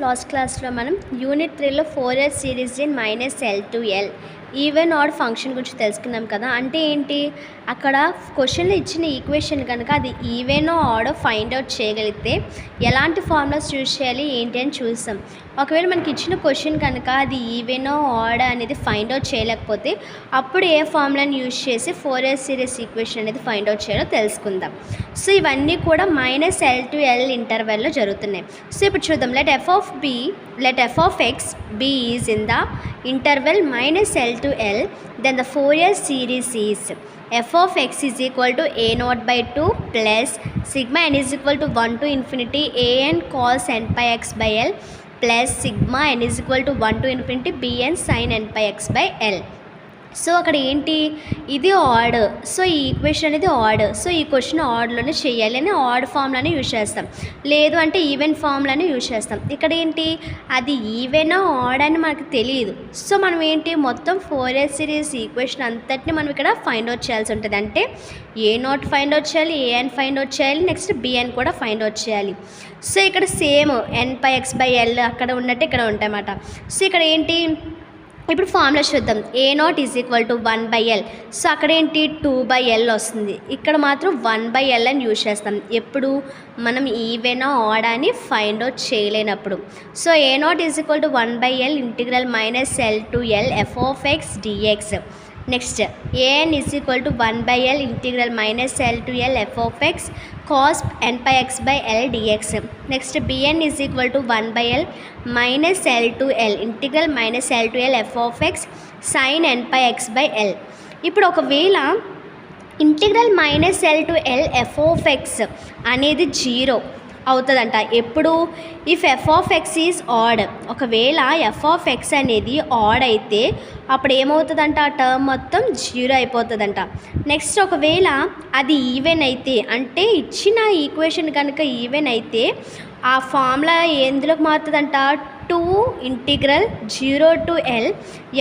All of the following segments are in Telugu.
లాస్ట్ క్లాస్లో మనం యూనిట్ 3లో Fourier series in -L to L even odd function గురించి తెలుసుకున్నాం కదా. అంటే ఏంటి, అక్కడ క్వశ్చన్లో ఇచ్చిన ఈక్వేషన్ కనుక అది ఈవెనో ఆడో ఫైండ్ అవుట్ చేయగలిగితే ఎలాంటి ఫార్ములాస్ యూజ్ చేయాలి ఏంటి అని చూస్తాం. ఒకవేళ మనకి ఇచ్చిన క్వశ్చన్ కనుక అది ఈవెనో ఆడ్ అనేది ఫైండ్ అవుట్ చేయలేకపోతే అప్పుడు ఏ ఫార్ములాని యూజ్ చేసి ఫోరియర్ సిరీస్ ఈక్వేషన్ అనేది ఫైండ్ అవుట్ చేయాలో తెలుసుకుందాం. సో ఇవన్నీ కూడా -L to L ఇంటర్వెల్లో జరుగుతున్నాయి. సో ఇప్పుడు చూద్దాం. let f of x be is in the interval -L to L, then the Fourier series is f of x is equal to a0 by 2 plus sigma n is equal to 1 to infinity an cos n pi x by L plus sigma n is equal to 1 to infinity bn sin n pi x by L. So అక్కడ ఏంటి, ఇది ఆడ్. సో ఈ ఈక్వేషన్ అనేది ఆడ్. సో ఈ క్వశ్చన్ ఆడ్లోనే చేయాలి అని ఆడ్ ఫార్ములానే యూజ్ చేస్తాం, లేదు అంటే ఈవెన్ ఫార్ములానే యూజ్ చేస్తాం. ఇక్కడ ఏంటి, అది ఈవెన్ ఆడ్ అని మనకు తెలియదు. సో మనం ఏంటి, మొత్తం ఫోరియర్ సిరీస్ ఈక్వేషన్ అంతటిని మనం ఇక్కడ ఫైండ్ అవుట్ చేయాల్సి ఉంటుంది. అంటే a0 ఫైండ్ అవుట్ చేయాలి, an ఫైండ్ అవుట్ చేయాలి, నెక్స్ట్ bn కూడా ఫైండ్ అవుట్ చేయాలి. సో ఇక్కడ same n pi x by l అక్కడ ఉన్నట్టు ఇక్కడ ఉంటాయన్నమాట. సో ఇక్కడ ఏంటి, ఇప్పుడు ఫార్ములా చూద్దాం. a0 is equal to 1/L. So అక్కడ ఏంటి 2/L వస్తుంది, ఇక్కడ మాత్రం 1/L అని యూజ్ చేస్తాం ఎప్పుడు మనం ఈవెన్ ఆడ్ అని ఫైండ్ అవుట్ చేయలేనప్పుడు. So a0 is equal to 1/L integral -L to L f of x dx. Next an is equal to 1/L integral -L to L f of x cos n pi x by L dx. Next bn is equal to 1/L -L to L integral -L to L f of x sin n pi x by L. ఇప్పుడు ఒకవేళ integral -L to L f of x అనేది 0 అవుతుందంట ఎప్పుడు, if f of x is odd. ఒకవేళ f of x అనేది ఆడ్ అయితే అప్పుడు ఏమవుతుందంట, ఆ టర్మ్ మొత్తం 0 అయిపోతుందంట. నెక్స్ట్ ఒకవేళ అది ఈవెన్ అయితే, అంటే ఇచ్చిన ఈక్వేషన్ కనుక ఈవెన్ అయితే ఆ ఫార్ములా ఎందులోకి మారుతుందంట, 2 integral 0 to L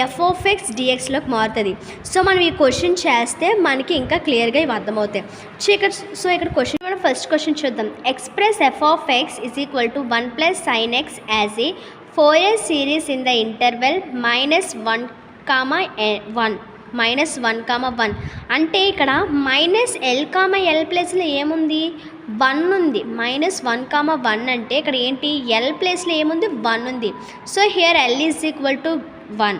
f of x dxలోకి మారుతుంది. సో మనం ఈ క్వశ్చన్ చేస్తే మనకి ఇంకా క్లియర్గా ఇవి అర్థమవుతాయి. సో ఇక్కడ క్వశ్చన్ మనం ఫస్ట్ క్వశ్చన్ చూద్దాం. Express f of x is equal to 1 plus sin x as a Fourier series in the interval -1, -1, అంటే ఇక్కడ -L, ప్లేస్లో ఏముంది, 1 ఉంది. -1, అంటే ఇక్కడ ఏంటి, L ప్లేస్లో ఏముంది, 1 ఉంది. So here L is equal to 1.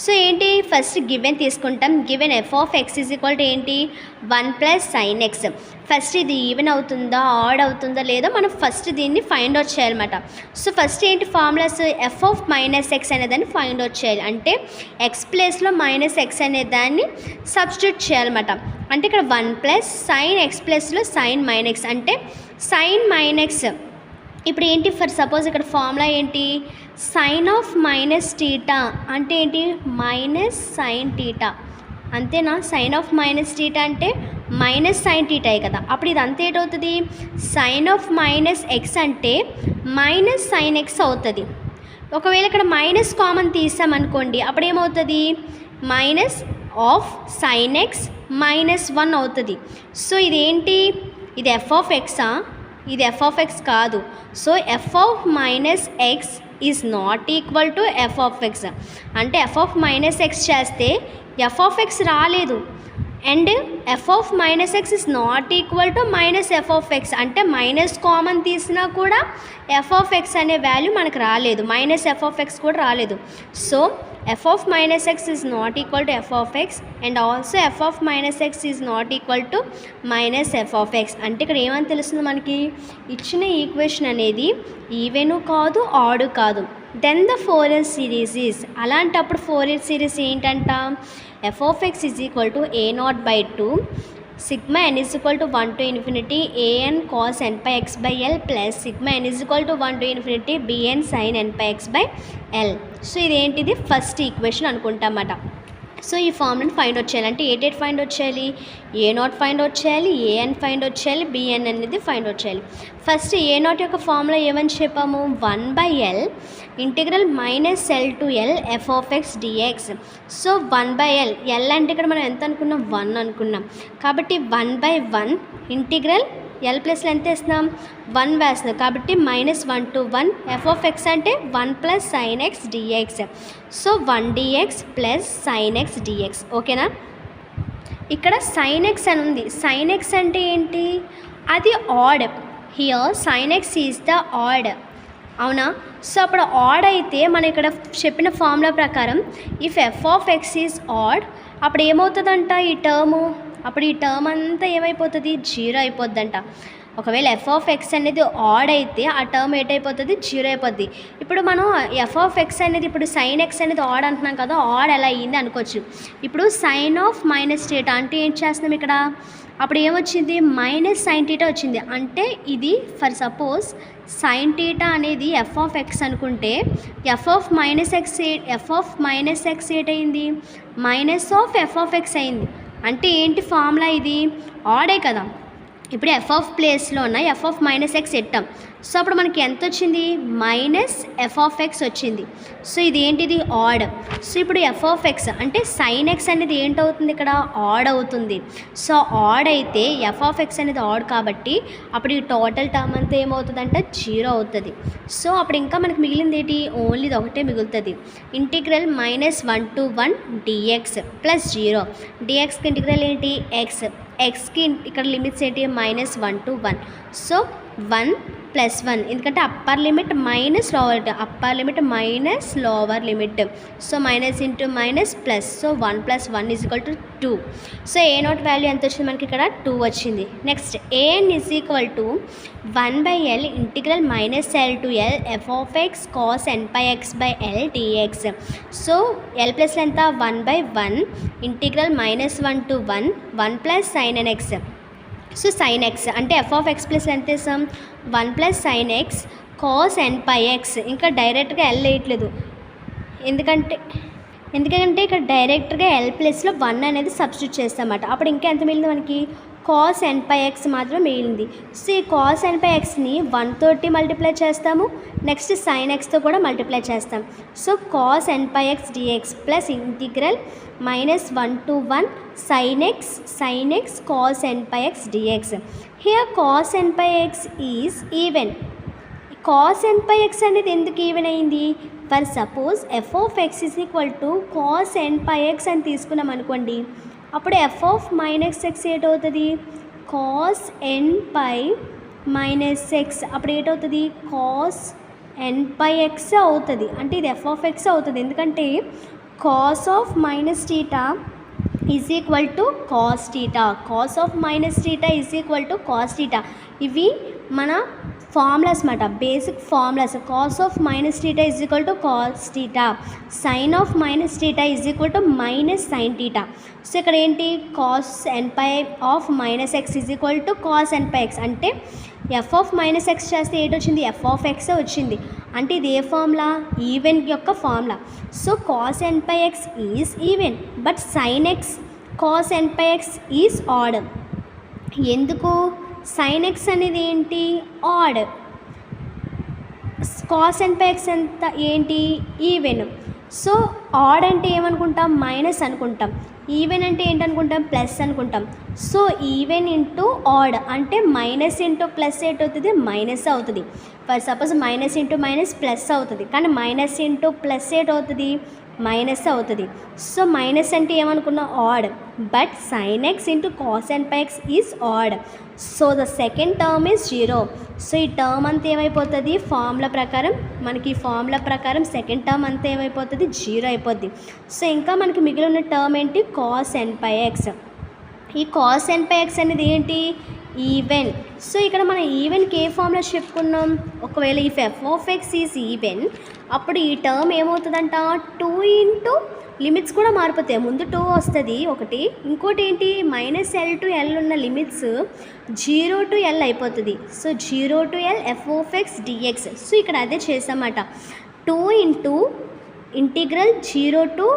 So ఏంటి, ఫస్ట్ గివెన్ తీసుకుంటాం. Given f of x is equal to ఏంటి, 1 plus sin x. ఫస్ట్ ఇది ఈవెన్ అవుతుందా ఆడ్ అవుతుందా లేదో మనం ఫస్ట్ దీన్ని ఫైండ్ అవుట్ చేయాలన్నమాట. సో ఫస్ట్ ఏంటి ఫార్ములాస్, f of -x అనేదాన్ని ఫైండ్ అవుట్ చేయాలి. అంటే x ప్లేస్లో -x అనేదాన్ని సబ్స్టిట్యూట్ చేయాలన్నమాట. అంటే ఇక్కడ 1 plus sin x ప్లస్లో sin -x అంటే sin -x. ఇప్పుడు ఏంటి, ఫర్ సపోజ్ ఇక్కడ ఫార్ములా ఏంటి, సైన్ ఆఫ్ -θ అంటే ఏంటి, -sin θ అంతేనా. సైన్ ఆఫ్ -θ అంటే -sin θ కదా. అప్పుడు ఇది అంతే ఏంటవుతుంది, సైన్ ఆఫ్ -x అంటే -sin x అవుతుంది. ఒకవేళ ఇక్కడ మైనస్ కామన్ తీసామనుకోండి అప్పుడు ఏమవుతుంది, మైనస్ ఆఫ్ sin x -1 అవుతుంది. సో ఇదేంటి, ఇది f of xా, ఇది f of x కాదు. So f of -x is not equal to f of x. అంటే f of -x చేస్తే f of x రాలేదు, and f of -x is not equal to -f of x. అంటే మైనస్ కామన్ తీసినా కూడా f of x అనే వాల్యూ మనకు రాలేదు, -f of x కూడా రాలేదు. So f of -x is not equal to f of x and also f of -x is not equal to -f of x. అంటే ఇక్కడ ఏమని తెలుస్తుంది మనకి, ఇచ్చిన ఈక్వేషన్ అనేది ఈవెను కాదు ఆడు కాదు. Then the Fourier series is, అలాంటప్పుడు ఫోరియర్ సిరీస్ ఏంటంట, f of x is equal to a0 by 2 sigma n is equal to 1 to infinity an cos n pi x by L plus sigma n is equal to 1 to infinity bn sin n pi x by L. So ఇదేంటిది ఫస్ట్ ఈక్వేషన్ అనుకుంటామన్నమాట. సో ఈ ఫార్ములాని ఫైండ్ అవుట్ చేయాలి. అంటే ఏంటి ఫైండ్ అవుట్ చేయాలి, a0 ఫైండ్ అవుట్ చేయాలి, an ఫైండ్ అవుట్ చేయాలి, bn అనేది ఫైండ్ అవుట్ చేయాలి. ఫస్ట్ a0 యొక్క ఫార్ములా ఏమని చెప్పాము, 1/L integral -L to L f of x dx. So 1/L, L అంటే ఇక్కడ మనం ఎంత అనుకున్నాం, 1 అనుకున్నాం. కాబట్టి 1/1 ఇంటిగ్రల్ ఎల్ ప్లస్లో ఎంత వేస్తున్నాం 1 వేస్తున్నాం కాబట్టి -1 to 1 ఎఫ్ ఆఫ్ ఎక్స్ అంటే 1 + sin x dx. So 1 dx + sin x dx. ఓకేనా. ఇక్కడ sin x అని ఉంది. sin x అంటే ఏంటి, అది odd. Here sin x is the odd. అవునా. సో అప్పుడు ఆడ్ అయితే మనం ఇక్కడ చెప్పిన ఫార్ములా ప్రకారం if f of x is odd అప్పుడు ఏమవుతుందంట ఈ టర్ము, అప్పుడు ఈ టర్మ్ అంతా ఏమైపోతుంది 0 అయిపోద్దంట. ఒకవేళ ఎఫ్ ఆఫ్ ఎక్స్ అనేది ఆడ్ అయితే ఆ టర్మ్ ఏటైపోతుంది 0 అయిపోద్ది. ఇప్పుడు మనం ఎఫ్ ఆఫ్ ఎక్స్ అనేది ఇప్పుడు సైన్ ఎక్స్ అనేది ఆడ్ అంటున్నాం కదా, ఆడ్ ఎలా అయ్యింది అనుకోవచ్చు. ఇప్పుడు సైన్ ఆఫ్ -θ అంటే ఏం చేస్తున్నాం ఇక్కడ, అప్పుడు ఏమొచ్చింది -sin θ వచ్చింది. అంటే ఇది ఫర్ సపోజ్ sin θ అనేది ఎఫ్ ఆఫ్ ఎక్స్ అనుకుంటే F of -x ఏటైంది -f of X అయింది. అంటే ఏంటి ఫార్ములా, ఇది ఆడే కదా. ఇప్పుడు ఎఫ్ ఆఫ్ ప్లేస్లో ఉన్న ఎఫ్ ఆఫ్ -x ఎట్టాం. సో అప్పుడు మనకి ఎంత వచ్చింది -f ఆఫ్ ఎక్స్ వచ్చింది. సో ఇది ఏంటిది ఆడ్. సో ఇప్పుడు ఎఫ్ ఆఫ్ ఎక్స్ అంటే sin x అనేది ఏంటవుతుంది ఇక్కడ ఆడ్ అవుతుంది. సో ఆడ్ అయితే ఎఫ్ ఆఫ్ ఎక్స్ అనేది ఆడ్ కాబట్టి అప్పుడు ఈ టోటల్ టర్మ్ అంతా ఏమవుతుందంటే 0 అవుతుంది. సో అప్పుడు ఇంకా మనకి మిగిలింది ఏంటి, ఓన్లీ ఇది ఒకటే మిగులుతుంది. Integral -1 to 1 dx + 0. dxకి ఇంటిగ్రల్ ఏంటి ఎక్స్కి ఇక్కడ లిమిట్స్ ఏంటి -1 to 1. సో 1 + 1 ఎందుకంటే upper limit minus lower limit. So minus into minus plus. So 1 + 1 = 2. So A not value ఎంత వచ్చింది మనకి ఇక్కడ 2 వచ్చింది. Next an = 1/L integral -L to L f of x cos nπx/L dx. So L plus ఎంత 1/1 integral -1 to 1 + sin nx. So sin x అంటే f of x ప్లస్ ఎంత వేసాం 1 + sin x cos nπx. ఇంకా డైరెక్ట్గా L వేయట్లేదు ఎందుకంటే ఇక్కడ డైరెక్ట్గా L ప్లస్లో 1 అనేది సబ్స్టిట్యూట్ చేస్తామన్నమాట. అప్పుడు ఇంకా ఎంత మిగిలింది మనకి cos nπx మాత్రం మిగిలింది. సో ఈ cos nπxని 1 తోటి మల్టిప్లై చేస్తాము, నెక్స్ట్ sin xతో కూడా మల్టిప్లై చేస్తాం. So cos nπx dx plus integral -1 to 1 sin x cos nπx dx. Here cos nπx is even. cos nπx అనేది ఎందుకు ఈవెన్ అయింది, for suppose f of x = cos nπx అని తీసుకున్నాం అనుకోండి, అప్పుడు f of -x ఏటవుతుంది cos nπ-x. అప్పుడు ఏటవుతుంది cos nπx అవుతుంది. అంటే ఇది f of x అవుతుంది ఎందుకంటే cos of -θ = cos θ. cos of -θ = cos θ. ఇవి మన ఫార్ములాస్ అన్నమాట, basic formulas. cos of -θ = cos θ, sin of -θ = -sin θ. So ఇక్కడ ఏంటి cos nπ(-x) = cos nπx. అంటే f of -x చేస్తే ఏంటొచ్చింది f of x వచ్చింది. అంటే ఇది ఏ ఫార్ములా, ఈవెన్ యొక్క formula. So cos nπx is even but sin x cos nπx is add. ఎందుకు sin x అనేది ఏంటి ఆడ్, cos nπx ఎంత ఏంటి ఈవెన్. సో ఆడ్ అంటే ఏమనుకుంటాం మైనస్ అనుకుంటాం, ఈవెన్ అంటే ఏంటనుకుంటాం ప్లస్ అనుకుంటాం. సో ఈవెన్ ఇంటూ ఆడ్ అంటే మైనస్ ఇంటూ ప్లస్ ఏటవుతుంది మైనస్ అవుతుంది. For suppose minus into minus plus అవుతుంది, కానీ మైనస్ ఇంటూ ప్లస్ ఏటవుతుంది మైనస్ అవుతుంది. సో మైనస్ అంటే ఏమనుకున్నాం odd, but sin x into cos nπx is odd. So the second term is 0. So ఈ టర్మ్ అంతా ఏమైపోతుంది ఫార్ములా ప్రకారం, మనకి ఈ ఫార్ములా ప్రకారం సెకండ్ టర్మ్ అంతా ఏమైపోతుంది 0 అయిపోద్ది. సో ఇంకా మనకి మిగిలిన టర్మ్ ఏంటి cos nπx. ఈ cos nπx అనేది ఏంటి ఈవెన్. సో ఇక్కడ మనం ఈవెన్కి ఏ ఫార్ములా చెప్పుకున్నాం, ఒకవేళ ఈ f of x is even అప్పుడు ఈ టర్మ్ ఏమవుతుందంట 2 ఇంటూ లిమిట్స్ కూడా మారిపోతాయి. ముందు 2 వస్తుంది ఒకటి, ఇంకోటి ఏంటి -L to L ఉన్న లిమిట్స్ 0 to L అయిపోతుంది. So 0 to L f of x dx. So ఇక్కడ అదే చేసామన్నమాట 2 ఇంటూ ఇంటిగ్రల్ 0 to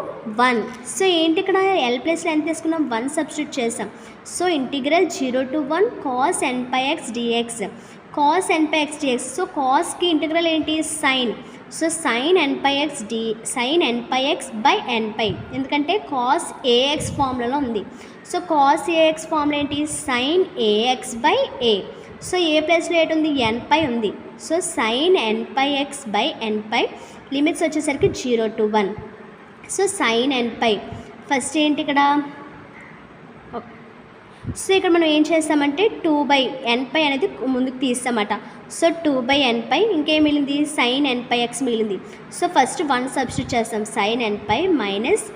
1. సో ఏంటి ఇక్కడ L ప్లస్లో ఎంత తీసుకున్నాం 1 సబ్స్టిట్యూట్ చేసాం. So integral 0 to 1 cos nπx dx. cos nπx dx. So కాస్కి ఇంటిగ్రల్ ఏంటి సైన్. సో sin nπx/nπ ఎందుకంటే cos ax ఫార్ములాలో ఉంది. సో cos ax ఫార్ములా ఏంటి sin ax/a. సో ఏ ప్లేస్లో ఏంటి ఉంది, ఎన్ పై ఉంది. So sine n pi x by n pi limits వచ్చేసరికి 0 to 1. So sine n pi first ఏంటి ఇక్కడ, సో ఇక్కడ మనం ఏం చేస్తామంటే 2/n పై అనేది ముందుకు తీస్తామట. సో 2/n పై ఇంకేం మిగిలింది, సైన్ ఎన్ పై ఎక్స్ మిగిలింది. సో ఫస్ట్ 1 సబ్స్టిట్యూట్ చేస్తాం, sign n pi minus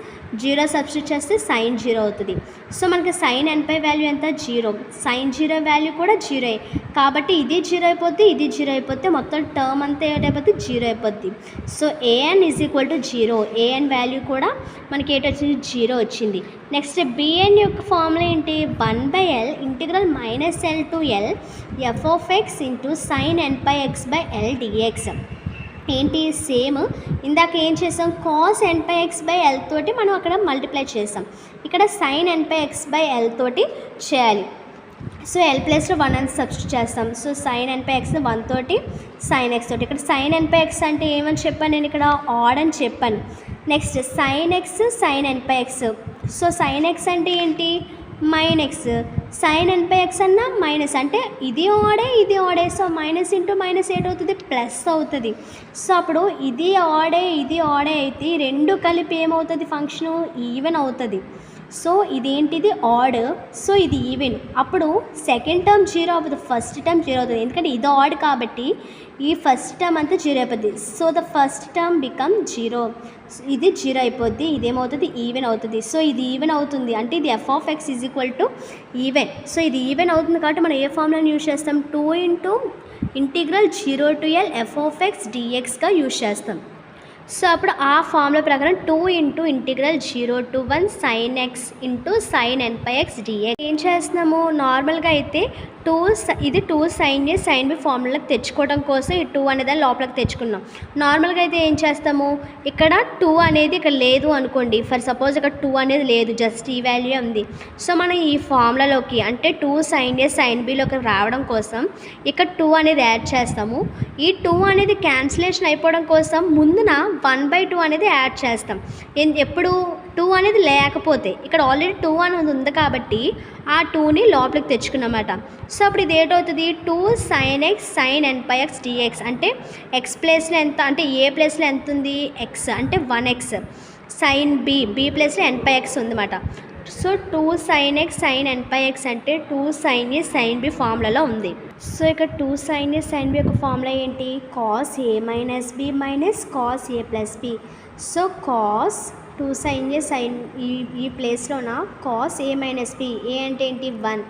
0 substitute చేస్తే సైన్ 0 అవుతుంది. సో మనకి సైన్ ఎన్ పై వాల్యూ ఎంత, 0. సైన్ 0 వాల్యూ కూడా 0 కాబట్టి ఇది 0 అయిపోద్ది, ఇది 0 అయిపోతే మొత్తం టర్మ్ అంతా ఏటైపోద్ది, 0 అయిపోద్ది. So an is equal to 0, an value కూడా మనకి ఏటొచ్చింది, 0 వచ్చింది. నెక్స్ట్ bn యొక్క ఫార్ములా ఏంటి, 1/l integral -l to l f of x into sine n pi x by l dx. ఏంటి సేమ్ ఇందాక ఏం చేసాం, cos n pi x by l తోటి మనం అక్కడ మల్టిప్లై చేసాం, ఇక్కడ sine n pi x by l తోటి చేయాలి. సో ఎల్ ప్లేస్లో 1 అని సబ్స్టిట్యూట్ చేస్తాం. So sine n pi x 1 తోటి సైన్ ఎక్స్ తోటి, ఇక్కడ సైన్ ఎన్ పై ఎక్స్ అంటే ఏమని చెప్పాను నేను, ఇక్కడ ఆడ్ అని చెప్పాను. Next sine x sine n pi x. So sine x అంటే ఏంటి, -x, sine n pi x అన్న మైనస్ అంటే ఇది ఆడే ఇది ఆడే. సో మైనస్ ఇంటూ మైనస్ ఏటవుతుంది, ప్లస్ అవుతుంది. సో అప్పుడు ఇది ఆడే ఇది ఆడే అయితే రెండు కలిపి ఏమవుతుంది, ఫంక్షను ఈవెన్ అవుతుంది. సో ఇదేంటిది ఆడ్, సో ఇది ఈవెన్. అప్పుడు సెకండ్ టర్మ్ 0 అవుతుంది, ఫస్ట్ టర్మ్ 0 అవుతుంది. ఎందుకంటే ఇది ఆడ్ కాబట్టి ఈ ఫస్ట్ టర్మ్ అంతా 0 అయిపోద్ది. So the first term become 0, ఇది 0 అయిపోద్ది, ఇదేమవుతుంది ఈవెన్ అవుతుంది. సో ఇది ఈవెన్ అవుతుంది అంటే ఇది f of x is equal to even. So ఇది ఈవెన్ అవుతుంది కాబట్టి మనం ఏ ఫార్ములాని యూజ్ చేస్తాం, 2 into integral 0 to l f of x dxగా యూజ్ చేస్తాం. సో అప్పుడు ఆ ఫార్ములా ప్రకారం 2 into integral 0 to 1 sine x into sine n pi x dx. ఏం చేస్తున్నాము, నార్మల్గా అయితే ఇది 2 సైన్ ఏ సైన్ బి ఫార్ములాకి తెచ్చుకోవడం కోసం ఈ 2 అనేది లోపలికి తెచ్చుకున్నాం. నార్మల్గా అయితే ఏం చేస్తాము, ఇక్కడ 2 అనేది ఇక్కడ లేదు అనుకోండి, ఫర్ సపోజ్ ఇక్కడ 2 అనేది లేదు, జస్ట్ ఈ వాల్యూ ఉంది. సో మనం ఈ ఫార్ములాలోకి అంటే 2 సైన్ ఏ సైన్ బిలోకి రావడం కోసం ఇక్కడ 2 అనేది యాడ్ చేస్తాము. ఈ 2 అనేది క్యాన్సిలేషన్ అయిపోవడం కోసం ముందున 1/2 అనేది యాడ్ చేస్తాం. ఎప్పుడు 2 అనేది లేకపోతే, ఇక్కడ ఆల్రెడీ 2 అనేది ఉంది కాబట్టి ఆ 2ని లోపలికి తెచ్చుకున్నమాట. సో అప్పుడు ఇది ఏటవుతుంది, 2 sine x sine n pi x dx అంటే ఎక్స్ ప్లేస్లో ఎంత అంటే ఏ ప్లేస్లో ఎంత ఉంది, ఎక్స్ అంటే 1x, సైన్ బి ప్లేస్లో ఎన్ పై ఎక్స్ ఉందన్నమాట. So 2 sine x sine n pi x అంటే 2 సైన్ ఏ సైన్ బి ఫార్ములాలో ఉంది. సో ఇక్కడ 2 సైన్ ఏ సైన్ బి యొక్క ఫార్ములా ఏంటి, cos A minus B minus cos A plus B. So cos 2 sine A sine ఈ ప్లేస్లోన cos A minus B, A అంటే ఏంటి 1,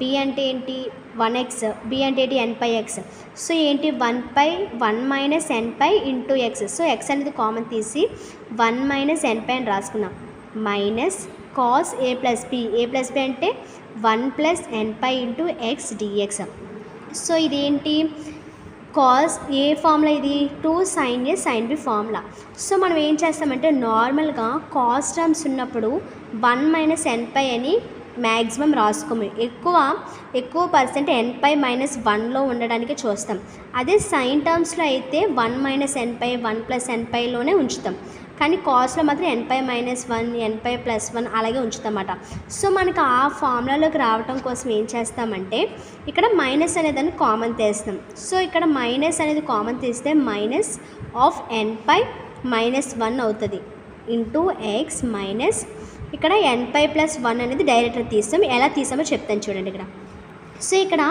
బి అంటే ఏంటి 1x, బి అంటే ఏంటి ఎన్ పై ఎక్స్. సో ఏంటి 1 minus n pi into x. So x అనేది కామన్ తీసి 1 మైనస్ ఎన్ పై అని రాసుకున్నాం, మైనస్ కాస్ ఏ ప్లస్ బి అంటే 1 plus n pi into x dx. So ఇదేంటి కాస్ ఏ ఫార్ములా, ఇది 2 సైన్ ఏ సైన్ బి ఫార్ములా. సో మనం ఏం చేస్తామంటే నార్మల్గా కాస్ టర్మ్స్ ఉన్నప్పుడు 1 మైనస్ ఎన్ పై అని మ్యాక్సిమం రాసుకోము, ఎక్కువ పర్సెంట్ ఎన్ పై -1లో ఉండడానికి చూస్తాం. అదే సైన్ టర్మ్స్లో అయితే 1 మైనస్ ఎన్ పై 1 ప్లస్ ఎన్ పైలోనే ఉంచుతాం. కానీ కాస్ట్లో మాత్రం ఎన్ పై -1 ఎన్ పై +1 అలాగే ఉంచుతామన్నమాట. సో మనకు ఆ ఫార్ములాలోకి రావడం కోసం ఏం చేస్తామంటే ఇక్కడ మైనస్ అనేదాన్ని కామన్ తీస్తాం. సో ఇక్కడ మైనస్ అనేది కామన్ తీస్తే మైనస్ ఆఫ్ ఎన్ పై -1 అవుతుంది ఇంటూ ఎక్స్ మైనస్ ఇక్కడ ఎన్ పై +1 అనేది డైరెక్ట్గా తీస్తాం. ఎలా తీసామో చెప్తాను చూడండి ఇక్కడ. సో ఇక్కడ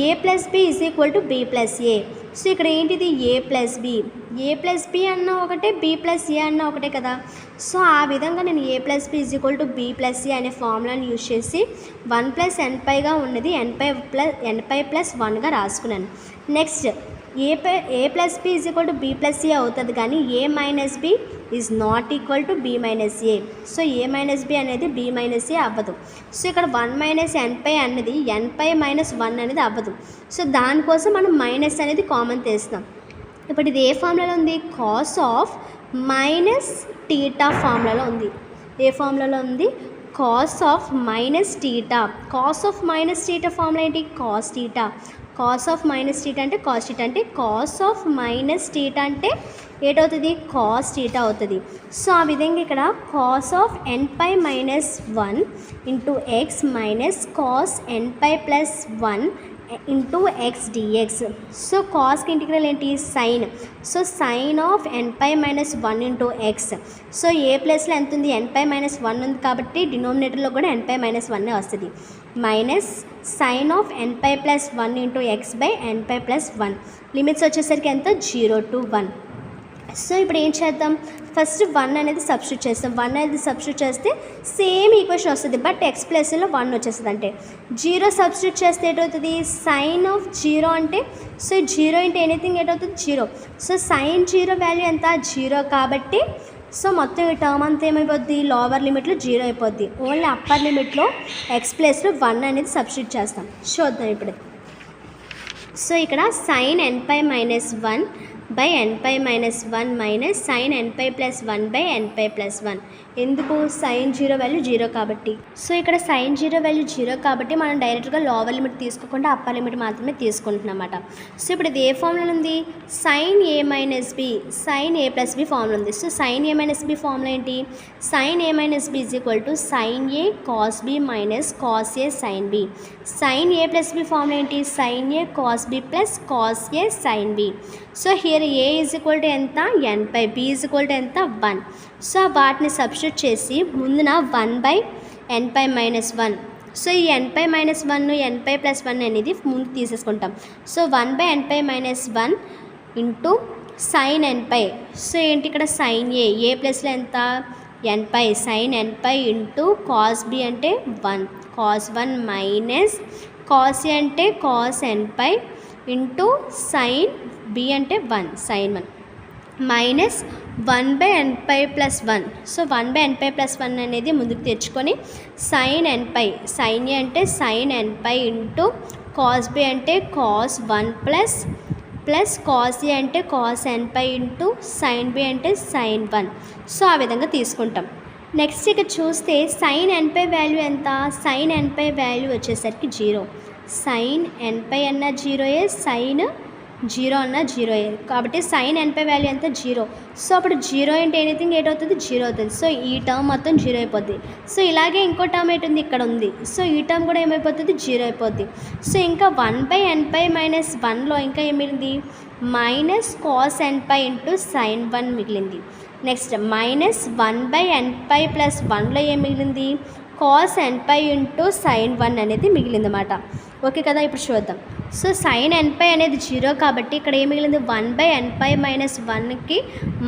a plus b is equal to b plus a. So ఇక్కడ ఏంటిది ఏ ప్లస్ బి అన్న ఒకటే, బి ప్లస్ ఏ అన్న ఒకటే కదా. సో ఆ విధంగా నేను a plus b is equal to b plus a అనే ఫార్ములాని యూజ్ చేసి 1 ప్లస్ ఎన్ పైగా ఉన్నది ఎన్ పై +1గా రాసుకున్నాను. Next a plus b is equal to b plus a అవుతుంది, కానీ a minus b is not equal to b minus a. So a minus b అనేది బి మైనస్ ఏ అవ్వదు. సో ఇక్కడ 1 మైనస్ ఎన్ పై అన్నది ఎన్ పై -1 అనేది అవ్వదు. సో దానికోసం మనం మైనస్ అనేది కామన్ తీస్తాం. ఇప్పుడు ఇది ఏ ఫార్ములాలో ఉంది, కాస్ ఆఫ్ మైనస్ టీటా ఫార్ములాలో ఉంది. ఏ ఫార్ములాలో ఉంది, cos of minus theta. Cos of minus theta formula ఏంటి, cos theta. Cos of minus theta అంటే కాస్ టీటా, అంటే కాస్ ఆఫ్ మైనస్ టీటా అంటే ఏటవుతుంది, కాస్ టీటా అవుతుంది. సో ఆ విధంగా ఇక్కడ cos of n pi -1 into x minus cos n pi +1 into x dx. So కాస్కి ఇంటిగ్రల్ ఏంటి sine. So sine of ఎన్పై minus 1 into x. So a ప్లేస్లో ఎంత ఉంది ఎన్పై మైనస్ 1 ఉంది కాబట్టి డినోమినేటర్లో కూడా ఎన్పై మైనస్ 1 వస్తుంది. Minus sine of n pi plus 1 into x by n pi plus 1. Limits వచ్చేసరికి ఎంత 0 to 1. సో ఇప్పుడు ఏం చేద్దాం, ఫస్ట్ 1 అనేది సబ్స్టిట్యూట్ చేస్తాం. 1 అనేది సబ్స్టిట్యూట్ చేస్తే సేమ్ ఈక్వేషన్ వస్తుంది, బట్ ఎక్స్ ప్లేస్లో 1 వచ్చేస్తుంది. అంటే 0 సబ్స్టిట్యూట్ చేస్తే ఏటవుతుంది సైన్ ఆఫ్ 0 అంటే సో 0 ఇంటూ ఎనీథింగ్ ఏటవుతుంది 0. సో సైన్ 0 వాల్యూ ఎంత 0 కాబట్టి సో మొత్తం ఈ టర్మ్ అంతా ఏమైపోద్ది లోవర్ లిమిట్లో 0 అయిపోద్ది. ఓన్లీ అప్పర్ లిమిట్లో ఎక్స్ ప్లేస్లో 1 అనేది సబ్స్టిట్యూట్ చేస్తాం. చూద్దాం ఇప్పుడు. సో ఇక్కడ sine n pi minus 1 by n pi minus 1 minus sine n pi plus 1 by n pi plus 1. ఎందుకు సైన్ 0 వాల్యూ 0 కాబట్టి. సో ఇక్కడ సైన్ 0 వాల్యూ 0 కాబట్టి మనం డైరెక్ట్గా లోవర్ లిమిట్ తీసుకోకుండా అప్పర్ లిమిట్ మాత్రమే తీసుకుంటున్నాం అన్నమాట. సో ఇప్పుడు ఇది ఏ ఫార్ములా ఉంది sine a minus b sine a plus b formula ఉంది. So sine a minus b formula ఏంటి sine a minus b is equal to sine a cos b minus cos a sine b. Sine a plus b formula ఏంటి sine a cos b plus cos a sine b. So here a is equal to ఎంత n pi B is equal to ఎంత 1. సో వాటిని సబ్స్టిట్యూట్ చేసి ముందున 1 by n pi minus 1. So ఈ ఎన్ పై మైనస్ 1 ఎన్ పై ప్లస్ 1 అనేది ముందు తీసేసుకుంటాం. So 1 by n pi minus 1 into sine n pi. So ఏంటి ఇక్కడ సైన్ ఏ ప్లస్లో ఎంత n pi sine n pi into cos B అంటే 1 కాస్ 1 మైనస్ కాస్ ఏ అంటే cos n pi into sine B అంటే 1 sine 1 minus 1 by n pi plus 1. So 1 by n pi plus 1 అనేది ముందుకు తెచ్చుకొని sign n pi sine A అంటే sine n pi into cos B అంటే కాస్ 1 ప్లస్ కాస్ ఏ అంటే cos n pi into sine B అంటే సైన్ 1. సో ఆ విధంగా తీసుకుంటాం. నెక్స్ట్ ఇక చూస్తే సైన్ ఎన్ పై వాల్యూ ఎంత సైన్ ఎన్ పై వాల్యూ వచ్చేసరికి 0. సైన్ ఎన్ పై అన్న 0ఏ సైన్ 0 అన్న 0ఏ కాబట్టి సైన్ ఎన్పై వాల్యూ ఎంత 0. సో అప్పుడు 0 ఇంటూ ఎనీథింగ్ ఏటవుతుంది 0 అవుతుంది. సో ఈ టర్మ్ మొత్తం 0 అయిపోద్ది. సో ఇలాగే ఇంకో టర్మ్ ఏంటుంది ఇక్కడ ఉంది. సో ఈ టర్మ్ కూడా ఏమైపోతుంది 0 అయిపోద్ది. సో ఇంకా 1 బై ఎన్పై మైనస్ 1లో ఇంకా ఏం మిగిలింది minus cos n pi into sine 1 మిగిలింది. Next minus 1 by n pi plus 1లో ఏం మిగిలింది కాస్ ఎన్పై ఇంటూ సైన్ 1 అనేది మిగిలింది అన్నమాట. ఓకే కదా. ఇప్పుడు చూద్దాం. సో సైన్ ఎన్పై అనేది 0 కాబట్టి ఇక్కడ ఏం మిగిలింది 1 బై ఎన్పై మైనస్ 1కి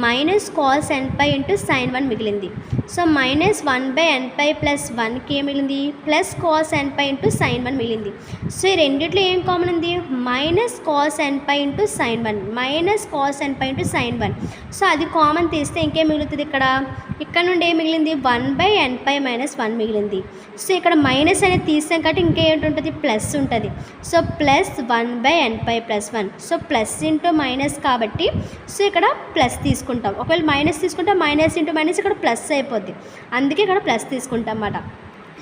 minus cos n pi into sine 1 మిగిలింది. So minus 1 by n pi plus 1కి ఏం మిగిలింది plus cos n pi into sine 1 మిగిలింది. సో ఈ రెండిట్లో ఏం కామన్ ఉంది minus cos n pi into sine 1 minus cos n pi into sine 1. So అది కామన్ తీస్తే ఇంకేం మిగులుతుంది ఇక్కడ నుండి ఏం మిగిలింది 1 బై ఎన్పై మైనస్ 1 మిగిలింది. సో ఇక్కడ మైనస్ అనేది తీసాం కాబట్టి ఇంకేంటుంటుంది ప్లస్ ఉంటుంది. So plus 1 by n pi plus 1. So plus into minus కాబట్టి సో ఇక్కడ ప్లస్ తీసుకుంటాం. ఒకవేళ మైనస్ తీసుకుంటే మైనస్ ఇంటూ మైనస్ ఇక్కడ ప్లస్ అయిపోద్ది, అందుకే ఇక్కడ ప్లస్ తీసుకుంటాం అన్నమాట.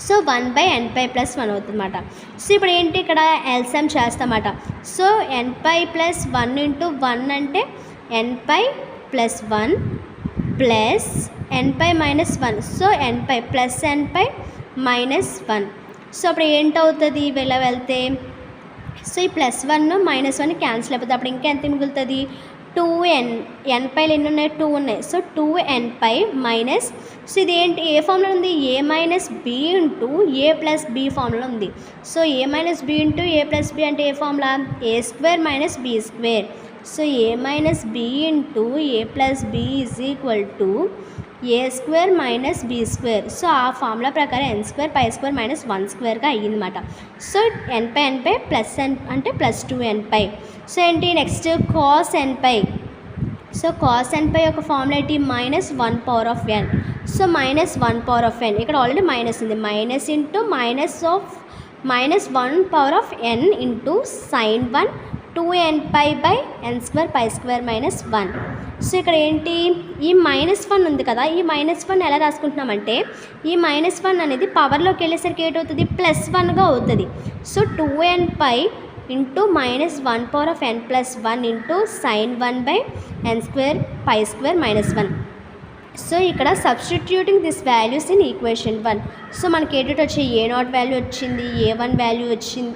సో 1 బై ఎన్పై ప్లస్ 1 అవుతుంది అన్నమాట. సో ఇప్పుడు ఏంటి ఇక్కడ ఎల్సిఎం చేస్తామన్నమాట. సో ఎన్పై ప్లస్ 1 ఇంటూ 1 అంటే n pi plus 1 plus n pi minus 1. So n pi plus n pi minus 1. So అప్పుడు ఏంటవుతుంది ఇలా వెళ్తే సో ఈ ప్లస్ 1 మైనస్ 1 క్యాన్సిల్ అయిపోతుంది. అప్పుడు ఇంకా ఎంత మిగులుతుంది 2n. ఎన్పైలు ఎన్ని ఉన్నాయి 2 ఉన్నాయి. సో 2nపై మైనస్ సో ఇది ఏంటి ఏ ఫార్ములా ఉంది a minus b into a plus b formula ఉంది. So a minus b into a plus b అంటే ఏ formula a square minus b square. So a minus b into a plus b is equal to a square minus b square. So ఆ ఫార్ములా ప్రకారం n square pi square minus 1 స్క్వేర్గా అయ్యిందన్నమాట. సో ఎన్పై ప్లస్ ఎన్ అంటే ప్లస్ 2nపై. సో ఏంటి next cos n pi. So cos n pi యొక్క ఫార్ములా ఏంటి minus 1 power of n. So minus 1 power of n ఇక్కడ ఆల్రెడీ మైనస్ ఉంది minus into minus 1 power of n into sine 1 2nపై by n square pi square minus 1. So ఇక్కడ ఏంటి ఈ మైనస్ 1 ఉంది కదా ఈ మైనస్ 1 ఎలా రాసుకుంటున్నామంటే ఈ మైనస్ 1 అనేది పవర్లోకి వెళ్ళేసరికి ఏంటవుతుంది ప్లస్ 1గా అవుతుంది. సో 2nపై into minus 1 power of n plus 1 into sine 1 by n square pi square minus 1. So ఇక్కడ substituting this values in equation 1. So మనకి ఏంటంటే వచ్చి A0 వాల్యూ వచ్చింది, A1 వాల్యూ వచ్చింది,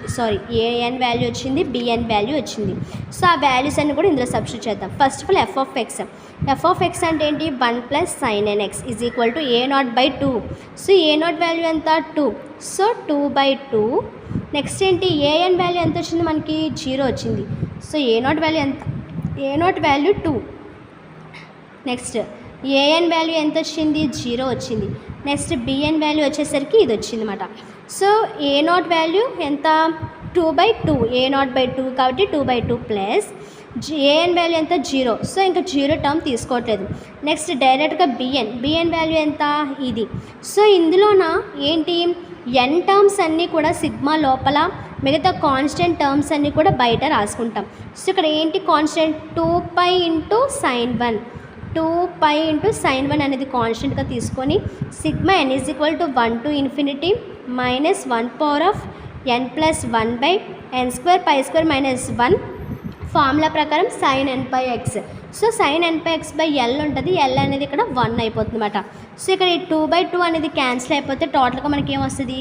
AN వాల్యూ వచ్చింది, BN వాల్యూ వచ్చింది. సో ఆ వాల్యూస్ అన్ని కూడా ఇందులో సబ్స్టిట్యూట్ చేద్దాం. First of all F of X అంటే ఏంటి 1 + sin nx is equal to A0/2. So A0 value ఎంత 2, సో 2/2. నెక్స్ట్ ఏంటి AN వాల్యూ ఎంత వచ్చింది మనకి 0 వచ్చింది. సో A0 వాల్యూ ఎంత, A0 value 2. Next AN value ఎంత వచ్చింది 0 వచ్చింది. నెక్స్ట్ BN వాల్యూ వచ్చేసరికి ఇది వచ్చింది అనమాట. సో A0 వాల్యూ ఎంత 2/2, A0/2 కాబట్టి 2/2 ప్లస్ AN వాల్యూ ఎంత 0. సో ఇంకా 0 టర్మ్ తీసుకోవట్లేదు. నెక్స్ట్ డైరెక్ట్గా BN వాల్యూ ఎంత ఇది. సో ఇందులోన ఏంటి n టర్మ్స్ అన్నీ కూడా సిగ్మా లోపల, మిగతా కాన్స్టెంట్ టర్మ్స్ అన్నీ కూడా బయట రాసుకుంటాం. సో ఇక్కడ ఏంటి కాన్స్టెంట్ 2π × sin1, 2π × sin1 అనేది కాన్స్టెంట్గా తీసుకొని sigma n is equal to 1 to ∞ minus 1/n + 1/n² π² - 1 formula ప్రకారం sin nπx. So sin nπx/L ఉంటుంది, L అనేది ఇక్కడ 1 అయిపోతుంది అనమాట. సో ఇక్కడ ఈ 2/2 అనేది క్యాన్సిల్ అయిపోతే టోటల్గా మనకి ఏమొస్తుంది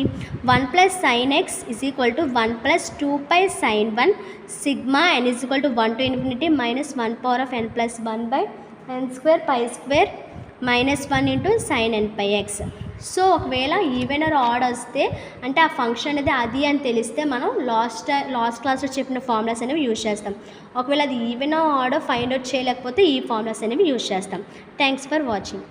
1 + sin x is equal to 1 + 2π sin1 sigma n is equal to 1 to ∞ minus 1/n + 1/n² π² -1 × sin nπx. So ఒకవేళ ఈవెన్ ఆర్ ఆడ్ వస్తే అంటే ఆ ఫంక్షన్ అనేది అది అని తెలిస్తే మనం లాస్ట్ క్లాస్లో చెప్పిన ఫార్ములాస్ అనేవి యూజ్ చేస్తాం. ఒకవేళ అది even or odd find out చేయలేకపోతే ఈ ఫార్ములాస్ అనేవి యూజ్ చేస్తాం. Thanks for watching.